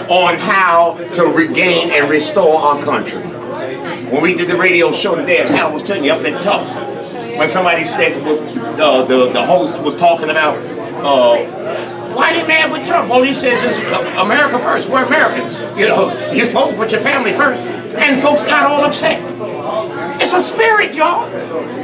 on how to regain and restore our country. When we did the radio show today, as Hal was telling you, up in Tufts, when somebody said, the host was talking about, why they mad with Trump? Well, he says it's America first. We're Americans. You know, you're supposed to put your family first. And folks got all upset. It's a spirit, y'all.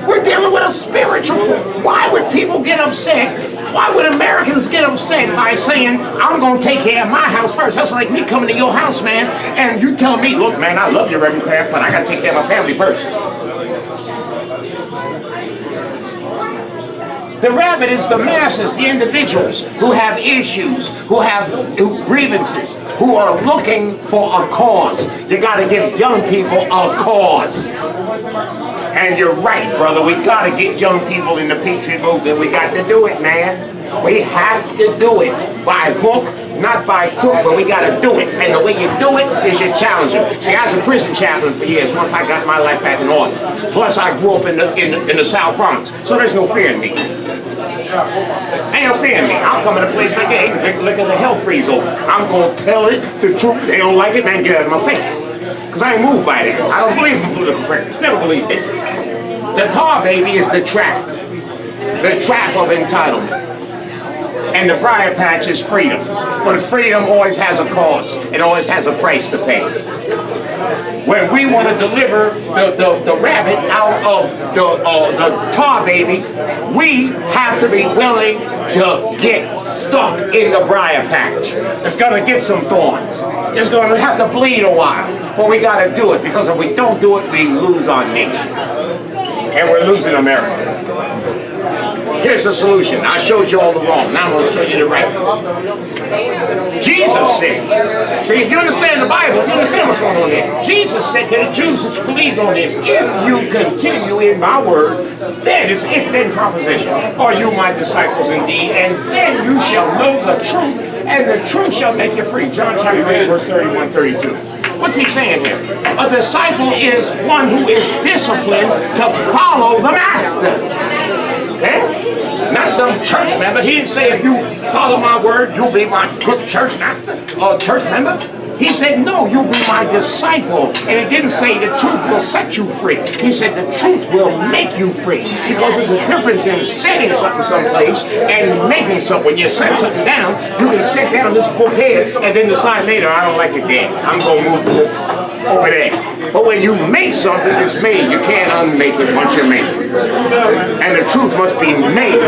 We're dealing with a spiritual force. Why would people get upset? Why would Americans get upset by saying, "I'm going to take care of my house first"? That's like me coming to your house, man, and you tell me, "Look, man, I love you, Reverend Kraft, but I got to take care of my family first." The rabbit is the masses, the individuals who have issues, who have grievances, who are looking for a cause. You got to give young people a cause. And you're right, brother. We got to get young people in the Patriot movement. We got to do it, man. We have to do it by hook, not by crook, but we got to do it. And the way you do it is you challenge them. See, I was a prison chaplain for years once I got my life back in order. Plus, I grew up in the South Bronx, so there's no fear in me. Ain't no fear in me. I'll come in a place like that, they can drink liquor, the hell freeze over. I'm going to tell it the truth. If they don't like it, man, get out of my face. Because I ain't moved by that. I don't believe in political correctness. Never believed it. The tar baby is the trap. The trap of entitlement. And the briar patch is freedom. But freedom always has a cost. It always has a price to pay. When we want to deliver the rabbit out of the tar baby, we have to be willing to get stuck in the briar patch. It's going to get some thorns. It's going to have to bleed a while. But we got to do it, because if we don't do it, we lose our nation. And we're losing America.
Here's the solution. I showed you all the wrong. Now I'm going to show you the right. Jesus said, see, if you understand the Bible, you understand what's going on there. Jesus said to the Jews which believed on him, if you continue in my word, then it's if-then proposition. Are you my disciples indeed? And then you shall know the truth, and the truth shall make you free. John chapter 8, verse 31, 32. What's he saying here? A disciple is one who is disciplined to follow the master. Okay? Not some church member. He didn't say if you follow my word, you'll be my good church master or church member. He said, no, you'll be my disciple. And it didn't say the truth will set you free. He said the truth will make you free. Because there's a difference in setting something someplace and making something. When you set something down, you can set down this book here and then decide later, I don't like it there. I'm going to move it over there. But when you make something, it's made. You can't unmake it once you make it. And the truth must be made.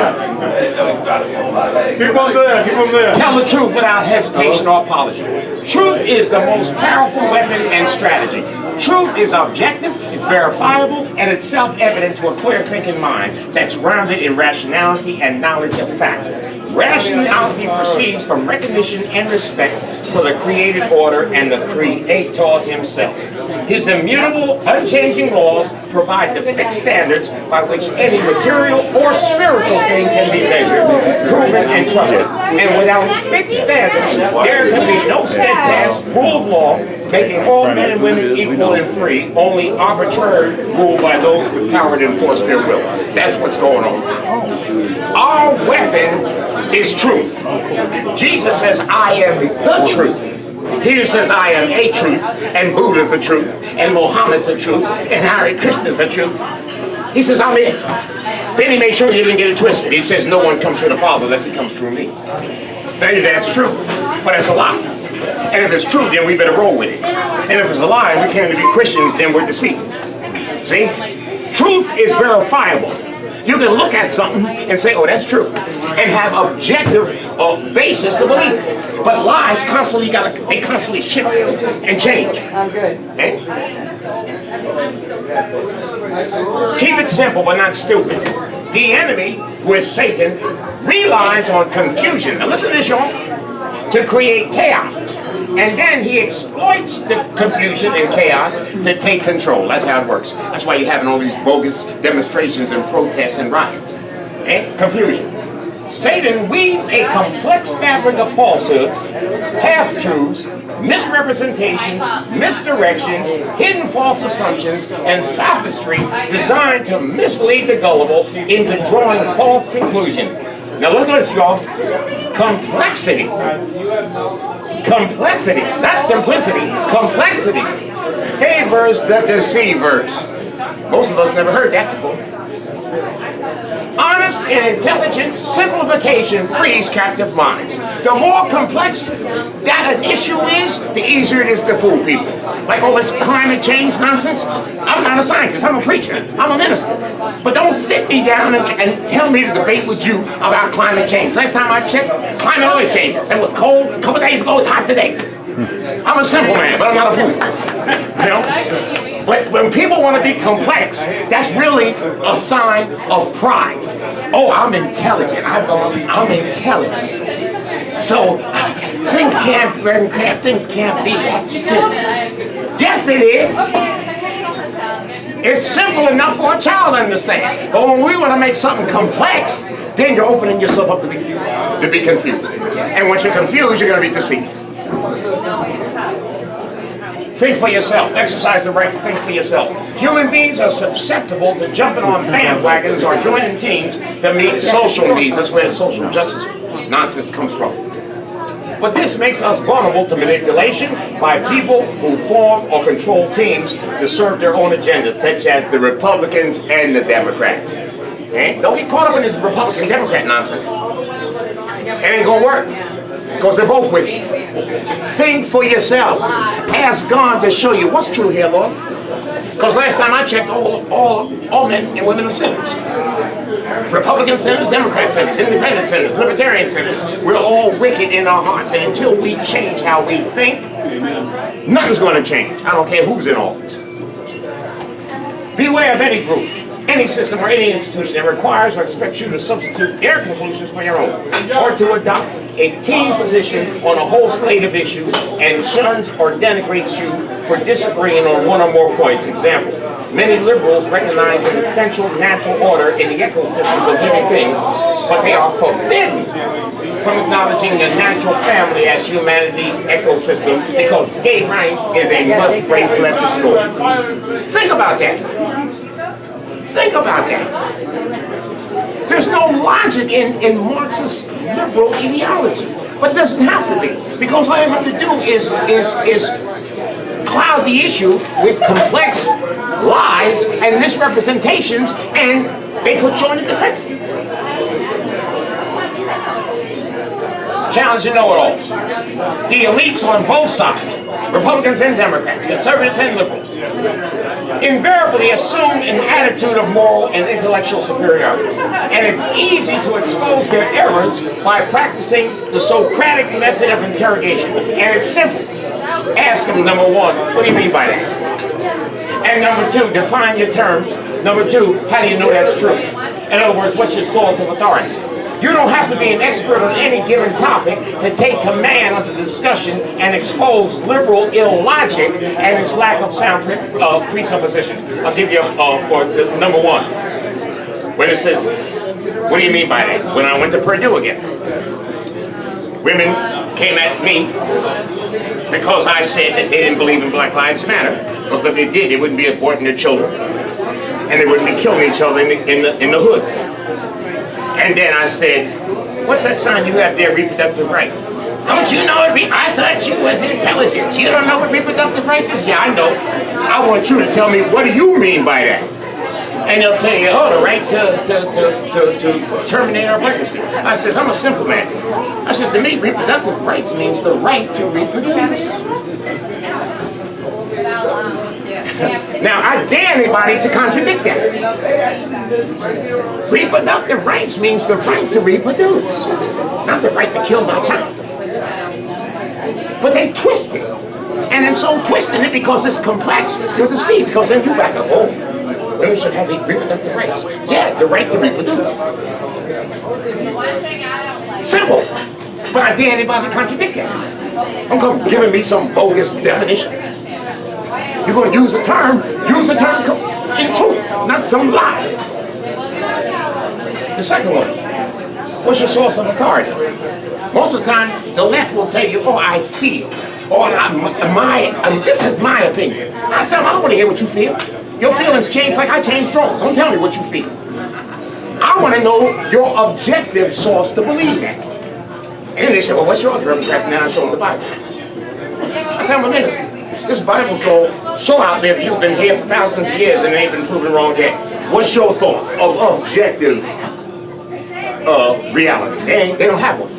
Keep on there, keep on there.
Tell the truth without hesitation or apology. Truth is the most powerful weapon and strategy. Truth is objective, it's verifiable, and it's self-evident to a clear-thinking mind that's grounded in rationality and knowledge of facts. Rationality proceeds from recognition and respect for the created order and the Creator himself. His immutable, unchanging laws provide the fixed standards by which any material or spiritual thing can be measured, proven, and trusted. And without fixed standards, there can be no steadfast rule of law, making all men and women equal and free, only arbitrary rule by those with power to enforce their will. That's what's going on. Our weapon is truth. Jesus says, I am the truth. He says, I am a truth, and Buddha's the truth, and Mohammed's the truth, and Hare Krishna's the truth. He says, I'm it. Then he made sure you didn't get it twisted. He says, no one comes to the Father unless he comes through me. Now, that's true, but it's a lie. And if it's true, then we better roll with it. And if it's a lie and we claim to be Christians, then we're deceived. See? Truth is verifiable. You can look at something and say, oh, that's true, and have objective basis to believe it. But lies constantly they constantly shift and change. I'm good. Okay? Keep it simple but not stupid. The enemy, who is Satan, relies on confusion. Now listen to this, y'all. To create chaos. And then he exploits the confusion and chaos to take control. That's how it works. That's why you're having all these bogus demonstrations and protests and riots. Okay? Confusion. Satan weaves a complex fabric of falsehoods, half-truths, misrepresentations, misdirection, hidden false assumptions, and sophistry designed to mislead the gullible into drawing false conclusions. Now look at this, y'all. Complexity. Complexity, not simplicity. Complexity favors the deceivers. Most of us never heard that before. Honest and intelligent simplification frees captive minds. The more complex that an issue is, the easier it is to fool people. Like all this climate change nonsense. I'm not a scientist, I'm a preacher, I'm a minister. But don't sit me down and tell me to debate with you about climate change. Last time I checked, climate always changes. It was cold a couple days ago, it's hot today. I'm a simple man, but I'm not a fool. You know? But when people want to be complex, that's really a sign of pride. Oh, I'm intelligent. I'm intelligent. So things can't be that simple. Yes, it is. It's simple enough for a child to understand. But when we want to make something complex, then you're opening yourself up to be confused. And once you're confused, you're going to be deceived. Think for yourself. Exercise the right to think for yourself. Human beings are susceptible to jumping on bandwagons or joining teams to meet social needs. That's where the social justice nonsense comes from. But this makes us vulnerable to manipulation by people who form or control teams to serve their own agendas, such as the Republicans and the Democrats. Okay? Don't get caught up in this Republican-Democrat nonsense. It ain't gonna work, because they're both wicked. Think for yourself. Ask God to show you what's true here, Lord. Because last time I checked, all men and women are sinners. Republican sinners, Democrat sinners, independent sinners, libertarian sinners. We're all wicked in our hearts. And until we change how we think, nothing's going to change. I don't care who's in office. Beware of any group any system or any institution that requires or expects you to substitute their conclusions for your own, or to adopt a team position on a whole slate of issues and shuns or denigrates you for disagreeing on one or more points. Example, many liberals recognize an essential natural order in the ecosystems of living things, but they are forbidden from acknowledging the natural family as humanity's ecosystem because gay rights is a must-embrace leftist story. Think about that. Think about that. There's no logic in Marxist liberal ideology, but it doesn't have to be, because all you have to do is cloud the issue with complex lies and misrepresentations, and they put you on the defensive. Challenging know-it-alls. The elites on both sides, Republicans and Democrats, conservatives and liberals, invariably assume an attitude of moral and intellectual superiority. And it's easy to expose their errors by practicing the Socratic method of interrogation. And it's simple. Ask them, number one, what do you mean by that? And number two, define your terms. Number two, how do you know that's true? In other words, what's your source of authority? You don't have to be an expert on any given topic to take command of the discussion and expose liberal illogic and its lack of sound presuppositions. I'll give you for the number one. When it says, what do you mean by that? When I went to Purdue again, women came at me because I said that they didn't believe in Black Lives Matter. Because if they did, they wouldn't be aborting their children, and they wouldn't be killing each other in the hood. And then I said, what's that sign you have there, reproductive rights? Don't you know it? I thought you was intelligent. You don't know what reproductive rights is? Yeah, I know. I want you to tell me, what do you mean by that? And they'll tell you, oh, the right to terminate our pregnancy. I says, I'm a simple man. I says, to me, reproductive rights means the right to reproduce. Now, I dare anybody to contradict that. Reproductive rights means the right to reproduce, not the right to kill my child. But they twist it. And in so twisting it, because it's complex, you're deceived, because then you back up, oh, women should have reproductive rights. Yeah, the right to reproduce. Simple. But I dare anybody to contradict that. Don't come giving me some bogus definition. You're going to use a term in truth, not some lie. The second one, what's your source of authority? Most of the time, the left will tell you, oh, I feel, or this is my opinion. I tell them, I don't want to hear what you feel. Your feelings change like I change drones. Don't tell me what you feel. I want to know your objective source to believe that. And then they say, well, what's your objective? And then I show them the Bible. I say, I'm a minister. This Bible's going to show out there if you've been here for thousands of years and it ain't been proven wrong yet. What's your thought of objective reality? They don't have one.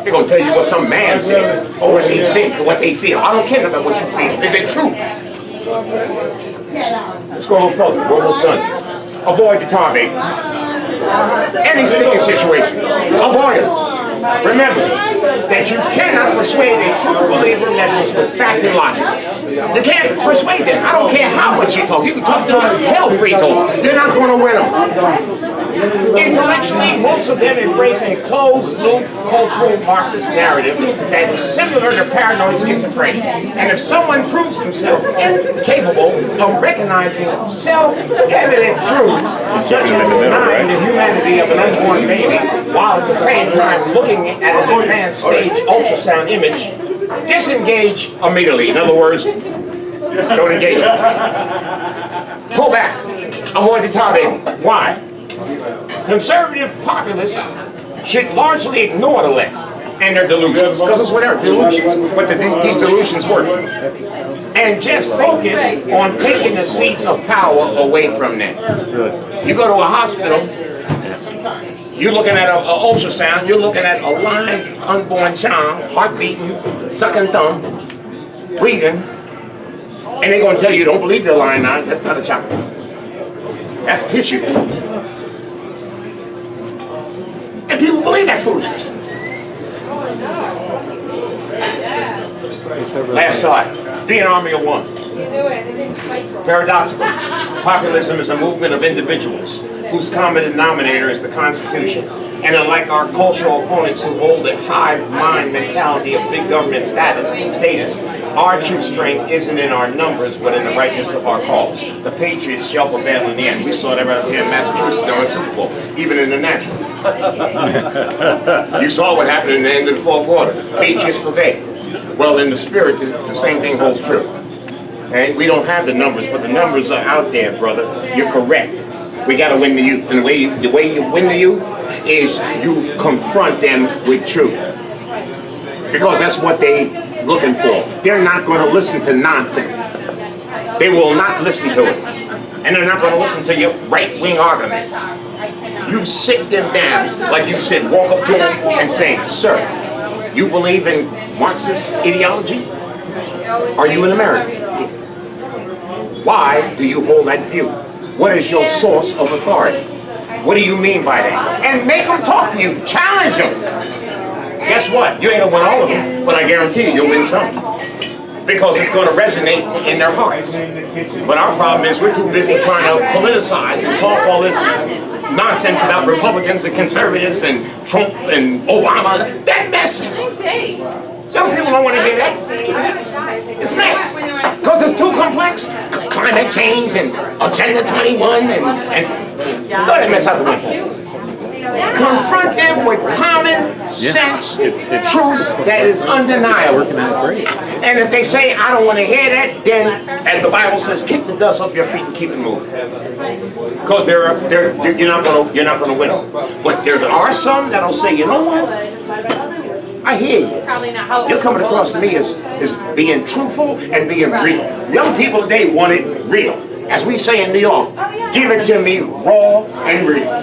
They're going to tell you what some man said, or what they think, or what they feel. I don't care about what you feel. Is it true? Let's go a little further. We're almost done. Avoid the tar babies. Any sticky situation. Avoid it. Remember that you cannot persuade a true believer leftist with fact and logic. You can't persuade them. I don't care how much you talk. You can talk to them hell freeze over. You're not going to win them. Intellectually, most of them embrace a closed-loop cultural Marxist narrative that is similar to paranoid schizophrenia. And if someone proves himself incapable of recognizing self-evident truths, such as denying the humanity of an unborn baby, while at the same time looking at an advanced stage ultrasound image, disengage immediately. In other words, don't engage it. Pull back. Avoid the tar baby. Why? Conservative populists should largely ignore the left and their delusions, because that's what they're delusions. But these delusions work. And just focus on taking the seats of power away from them. You go to a hospital, you're looking at an ultrasound, you're looking at a live unborn child, heart beating, sucking thumb, breathing, and they're going to tell you, don't believe their lying eyes, that's not a child. That's tissue. And people believe that foolishness. Last slide. Be an army of one. Paradoxically, populism is a movement of individuals whose common denominator is the Constitution. And unlike our cultural opponents who hold a hive mind mentality of big government status, our true strength isn't in our numbers, but in the rightness of our cause. The Patriots shall prevail in the end. We saw that right here in Massachusetts during the Super Bowl, even in the National. You saw what happened in the end of the fourth quarter. Patriots prevailed. Well, in the spirit, the same thing holds true. Okay? We don't have the numbers, but the numbers are out there, brother. You're correct. We got to win the youth. And the way you win the youth is you confront them with truth. Because that's what they're looking for. They're not going to listen to nonsense. They will not listen to it. And they're not going to listen to your right-wing arguments. You sit them down, like you said, walk up to them and say, sir, you believe in Marxist ideology? Are you an American? Why do you hold that view? What is your source of authority? What do you mean by that? And make them talk to you. Challenge them. Guess what? You ain't gonna win all of them, but I guarantee you, you'll win some. Because it's gonna resonate in their hearts. But our problem is we're too busy trying to politicize and talk all this nonsense about Republicans and conservatives and Trump and Obama. That mess. Young people don't want to hear that. It's mess. Because it's too complex. Climate change and Agenda 21 and throw that mess out the window. Confront them with common sense truth that is undeniable. And if they say, I don't want to hear that, then, as the Bible says, kick the dust off your feet and keep it moving. Because you're not going to win them. But there are some that'll say, you know what? I hear you. You're coming across to me as being truthful and being real. Young people today want it real. As we say in New York, give it to me raw and real.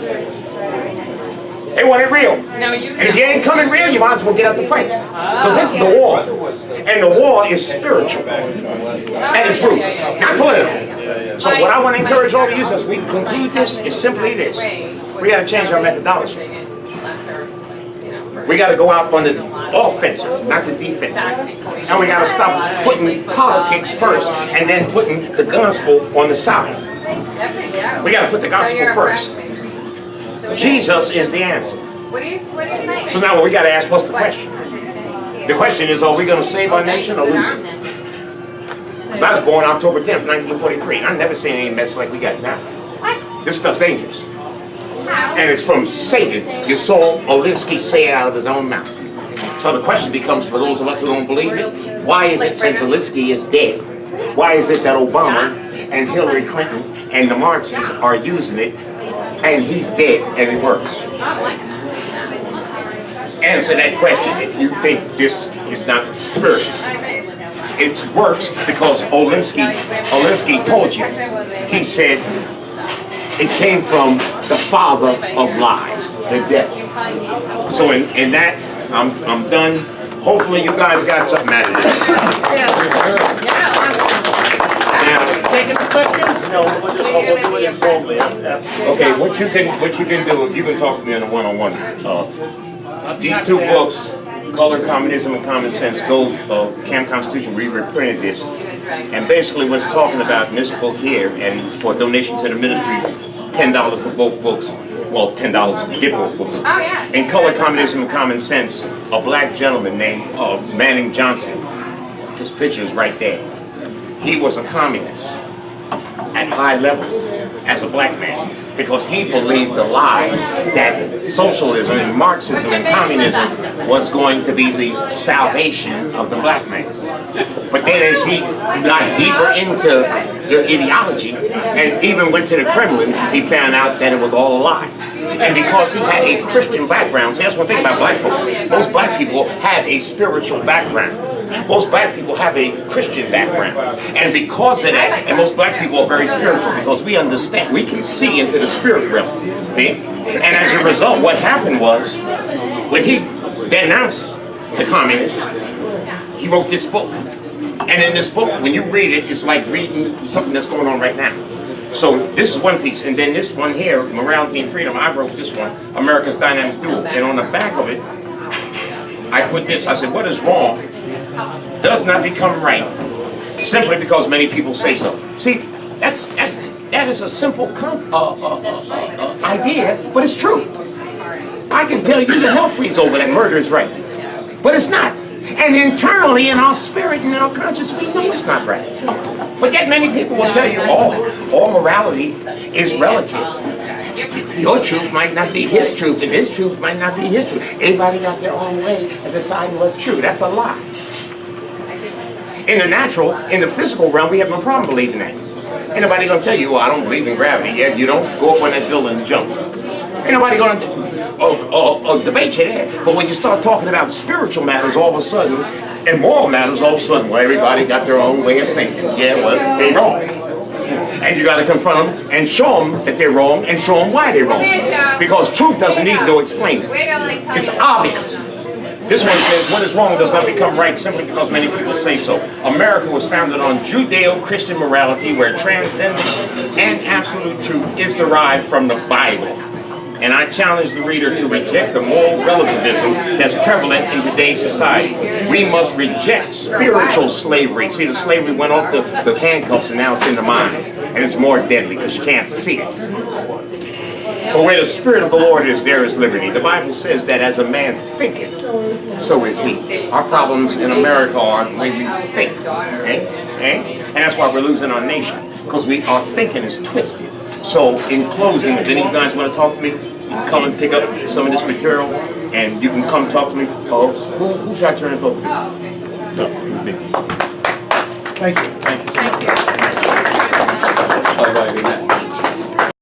They want it real. And if you ain't coming real, you might as well get out the fight. Because this is the war. And the war is spiritual. And it's real, not political. So what I want to encourage all of you as we conclude this is simply this. We got to change our methodology. We got to go out on the offensive, not the defensive. And we got to stop putting politics first and then putting the gospel on the side. We got to put the gospel first. Jesus is the answer. So now we got to ask, what's the question? The question is, are we going to save our nation or lose it? Because I was born October 10th, 1943, and I've never seen any mess like we got now. This stuff's dangerous. And it's from Satan. You saw Olinsky say it out of his own mouth. So the question becomes, for those of us who don't believe it, why is it, since Olinsky is dead, why is it that Obama and Hillary Clinton and the Marxists are using it and he's dead and it works? Answer that question if you think this is not spiritual. It works because Olinsky told you. He said it came from the father of lies, the devil. So in that, I'm done. Hopefully you guys got something out of this.
Taking the questions?
No, we'll do it informally.
Okay, what you can do if you can talk to me on a one-on-one. These two books, Color, Communism, and Common Sense, Camp Constitution, we reprinted this. And basically what's talking about in this book here, and for donation to the ministry, $10 for both books. Well, $10 to get both books.
Oh, yeah.
In Color, Communism, and Common Sense, a black gentleman named Manning Johnson, his picture is right there. He was a communist at high levels as a black man because he believed the lie that socialism and Marxism and communism was going to be the salvation of the black man. But then as he got deeper into their ideology and even went to the Kremlin, he found out that it was all a lie. And because he had a Christian background, see, that's one thing about black folks. Most black people have a spiritual background. Most black people have a Christian background. And because of that, and most black people are very spiritual because we understand, we can see into the spirit realm. See? And as a result, what happened was, when he denounced the communists, he wrote this book. And in this book, when you read it, it's like reading something that's going on right now. So this is one piece, and then this one here, Morality and Freedom, I wrote this one, America's Dynamic Duo. And on the back of it, I put this, I said, what is wrong does not become right simply because many people say so. See, that is a simple idea, but it's true. I can tell you the hell freeze over that murder is right, but it's not. And internally, in our spirit and in our conscience, we know it's not right. But yet many people will tell you, oh, all morality is relative. Your truth might not be his truth, and his truth might not be his truth. Everybody got their own way of deciding what's true. That's a lie. In the natural, in the physical realm, we have no problem believing that. Ain't nobody gonna tell you, well, I don't believe in gravity. Yeah, you don't go up on that building and jump. Ain't nobody gonna debate you there. But when you start talking about spiritual matters all of a sudden, and moral matters all of a sudden, well, everybody got their own way of thinking. Yeah, well, they wrong. And you gotta confront them and show them that they're wrong and show them why they're wrong. Because truth doesn't need no explaining. It's obvious. This one says, what is wrong does not become right simply because many people say so. America was founded on Judeo-Christian morality where transcendent and absolute truth is derived from the Bible. And I challenge the reader to reject the moral relativism that's prevalent in today's society. We must reject spiritual slavery. See, the slavery went off the handcuffs and now it's in the mind. And it's more deadly because you can't see it. For where the Spirit of the Lord is, there is liberty. The Bible says that as a man thinketh, so is he. Our problems in America are the way we think. And that's why we're losing our nation. Because our thinking is twisted. So in closing, if any of you guys want to talk to me, you can come and pick up some of this material and you can come talk to me. Oh, who should I turn this over to? No, me. Thank you. Thank you.
Thank you.